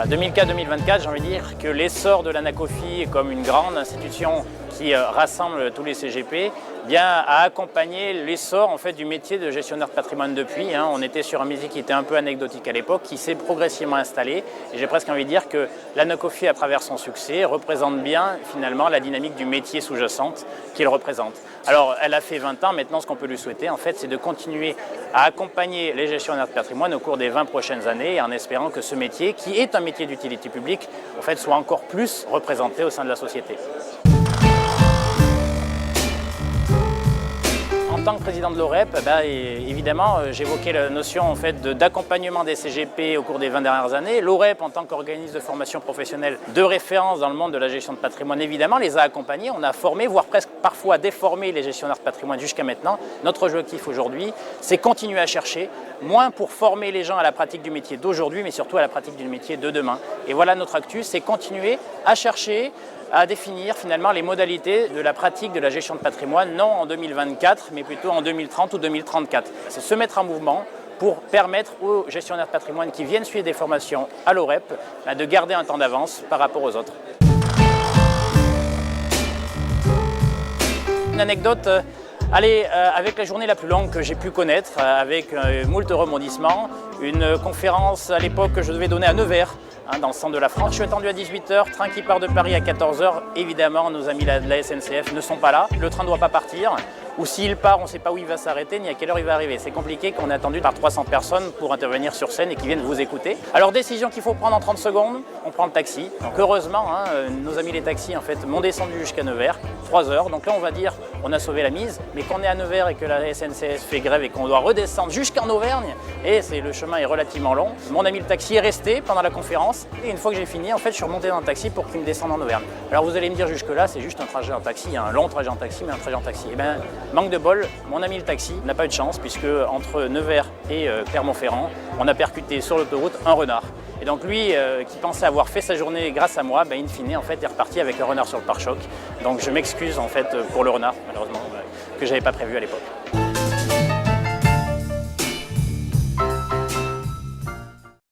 2004-2024, j'ai envie de dire que l'essor de l'Anacofi comme une grande institution qui rassemble tous les CGP a accompagné l'essor en fait, du métier de gestionnaire de patrimoine depuis. On était sur un métier qui était un peu anecdotique à l'époque, qui s'est progressivement installé. Et j'ai presque envie de dire que l'Anacofi, à travers son succès, représente bien finalement la dynamique du métier sous-jacente qu'il représente. Alors elle a fait 20 ans, maintenant ce qu'on peut lui souhaiter en fait, c'est de continuer à accompagner les gestionnaires de patrimoine au cours des 20 prochaines années en espérant que ce métier, qui est un métier d'utilité publique, en fait, soit encore plus représenté au sein de la société. En tant que président de l'OREP, évidemment, j'évoquais la notion en fait, d'accompagnement des CGP au cours des 20 dernières années. L'OREP, en tant qu'organisme de formation professionnelle de référence dans le monde de la gestion de patrimoine, évidemment, les a accompagnés. On a formé, voire presque parfois déformé les gestionnaires de patrimoine jusqu'à maintenant. Notre objectif aujourd'hui, c'est continuer à chercher, moins pour former les gens à la pratique du métier d'aujourd'hui, mais surtout à la pratique du métier de demain. Et voilà notre actus, c'est continuer à chercher, à définir finalement les modalités de la pratique de la gestion de patrimoine, non en 2024, mais plutôt en 2030 ou 2034. C'est se mettre en mouvement pour permettre aux gestionnaires de patrimoine qui viennent suivre des formations à l'OREP de garder un temps d'avance par rapport aux autres. Une anecdote, avec la journée la plus longue que j'ai pu connaître, avec moult rebondissements, une conférence à l'époque que je devais donner à Nevers, dans le centre de la France. Je suis attendu à 18 h, train qui part de Paris à 14 h. Évidemment, nos amis de la SNCF ne sont pas là. Le train ne doit pas partir. Ou s'il part, on ne sait pas où il va s'arrêter, ni à quelle heure il va arriver. C'est compliqué qu'on est attendu par 300 personnes pour intervenir sur scène et qui viennent vous écouter. Alors, décision qu'il faut prendre en 30 secondes, on prend le taxi. Donc, heureusement, nos amis les taxis, en fait, m'ont descendu jusqu'à Nevers, 3 heures. Donc là, on va dire, on a sauvé la mise. Mais qu'on est à Nevers et que la SNCF fait grève et qu'on doit redescendre jusqu'en Auvergne, et le chemin est relativement long. Mon ami le taxi est resté pendant la conférence. Et une fois que j'ai fini, en fait, je suis remonté dans le taxi pour qu'il me descende en Auvergne. Alors, vous allez me dire, jusque-là, c'est juste un trajet en taxi, un long trajet en taxi, mais un trajet en taxi. Eh bien, manque de bol, mon ami le taxi n'a pas eu de chance puisque entre Nevers et Clermont-Ferrand, on a percuté sur l'autoroute un renard. Et donc lui, qui pensait avoir fait sa journée grâce à moi, in fine, en fait, est reparti avec un renard sur le pare-choc. Donc je m'excuse en fait pour le renard, malheureusement, que j'avais pas prévu à l'époque.